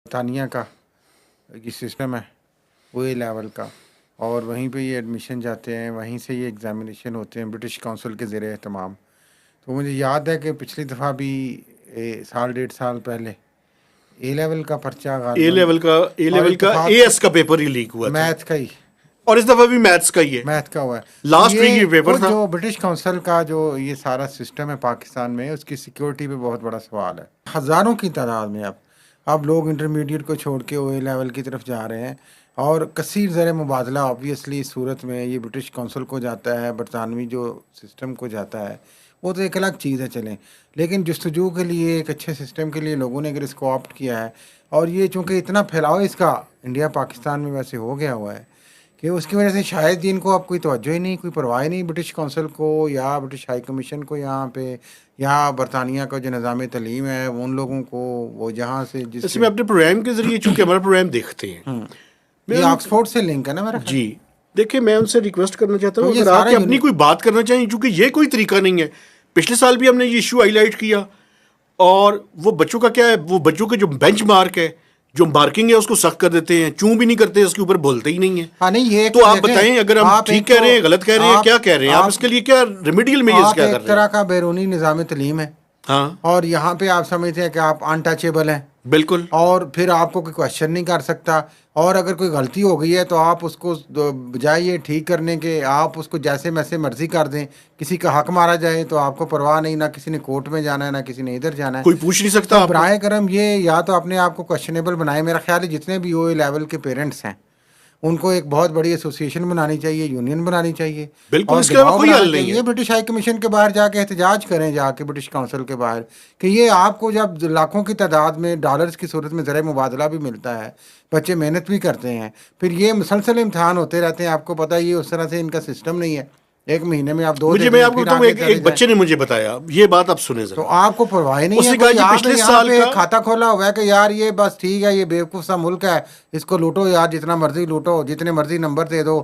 برطانیہ کا یہ سسٹم ہے وہ اے لیول کا، اور وہیں پہ یہ ایڈمیشن جاتے ہیں، وہیں سے یہ ایگزامینیشن ہوتے ہیں برٹش کونسل کے زیر اہتمام. تو مجھے یاد ہے کہ پچھلی دفعہ بھی سال ڈیڑھ سال پہلے اے لیول کا پرچہ اے لیول کا اے ایس کا پیپر ہی لیک ہوا تھا، میتھ کا ہی، اور اس دفعہ بھی میتھس کا ہی ہے، میتھ کا ہوا ہے. لاسٹ ویک یہ پیپر تھا. جو برٹش کونسل کا جو یہ سارا سسٹم ہے پاکستان میں، اس کی سیکیورٹی پہ بہت بڑا سوال ہے. ہزاروں کی تعداد میں اب لوگ انٹرمیڈیٹ کو چھوڑ کے او اے لیول کی طرف جا رہے ہیں، اور کثیر زر مبادلہ آبویسلی اس صورت میں یہ برٹش کونسل کو جاتا ہے، برطانوی جو سسٹم کو جاتا ہے، وہ تو ایک الگ چیز ہے چلیں. لیکن جستجو کے لیے ایک اچھے سسٹم کے لیے لوگوں نے اگر اس کو آپٹ کیا ہے، اور یہ چونکہ اتنا پھیلاؤ اس کا انڈیا پاکستان میں ویسے ہو گیا ہوا ہے کہ اس کی وجہ سے شاید ان کو اب کوئی توجہ ہی نہیں، کوئی پرواہ نہیں برٹش کونسل کو یا برٹش ہائی کمیشن کو یہاں پہ، یا برطانیہ کا جو نظام تعلیم ہے ان لوگوں کو، وہ جہاں سے جیسے میں اپنے پروگرام کے ذریعے چونکہ ہمارا پروگرام دیکھتے ہیں، یہ آکسفورڈ سے لنک ہے نا میرا. جی دیکھیں، میں ان سے ریکویسٹ کرنا چاہتا ہوں اگر آپ اپنی کوئی بات کرنا چاہیں، چونکہ یہ کوئی طریقہ نہیں ہے. پچھلے سال بھی ہم نے یہ ایشو ہائی لائٹ کیا، اور وہ بچوں کا کیا ہے، وہ بچوں کے جو بینچ مارک ہے، جو مارکنگ ہے اس کو سخت کر دیتے ہیں، چوں بھی نہیں کرتے، اس کے اوپر بولتے ہی نہیں ہیں. تو آپ بتائیں اگر ہم ٹھیک کہہ رہے ہیں، غلط کہہ رہے ہیں، کیا کہہ رہے ہیں آپ اس کے لیے، کیا ریمیڈیل میجرز کیا کر رہے ہیں؟ ایک طرح کا بیرونی نظام تعلیم ہے، ہاں، اور یہاں پہ آپ سمجھتے ہیں کہ آپ انٹچیبل ہیں. بالکل. اور پھر آپ کو کوئی کوشچن نہیں کر سکتا، اور اگر کوئی غلطی ہو گئی ہے تو آپ اس کو بجائے یہ ٹھیک کرنے کے آپ اس کو جیسے میسے مرضی کر دیں. کسی کا حق مارا جائے تو آپ کو پرواہ نہیں، نہ کسی نے کورٹ میں جانا ہے، نہ کسی نے ادھر جانا ہے، کوئی پوچھ نہیں سکتا. براہ کرم یہ یا تو اپنے آپ کو کوشچنیبل بنائے. میرا خیال ہے جتنے بھی او اے لیول کے پیرنٹس ہیں ان کو ایک بہت بڑی ایسوسیشن بنانی چاہیے، یونین بنانی چاہیے، بالکل. اور اس کے علاوہ کوئی حل نہیں ہے. برٹش ہائی کمیشن کے باہر جا کے احتجاج کریں، جا کے برٹش کونسل کے باہر، کہ یہ آپ کو جب لاکھوں کی تعداد میں ڈالرز کی صورت میں زر مبادلہ بھی ملتا ہے، بچے محنت بھی کرتے ہیں، پھر یہ مسلسل امتحان ہوتے رہتے ہیں. آپ کو پتہ یہ اس طرح سے ان کا سسٹم نہیں ہے، ایک مہینے میں آپ دو مجھے میں آپ کو بتاؤں، ایک بچے نے مجھے بتایا یہ بات، آپ سنیں ذرا. تو آپ کو پرواہ نہیں ہے، پچھلے سال کا کھاتا کھولا ہوا ہے کہ یار یہ بس ٹھیک ہے، یہ بیوقوف سا ملک ہے، اس کو لوٹو یار، جتنا مرضی لوٹو، جتنے مرضی نمبر دے دو،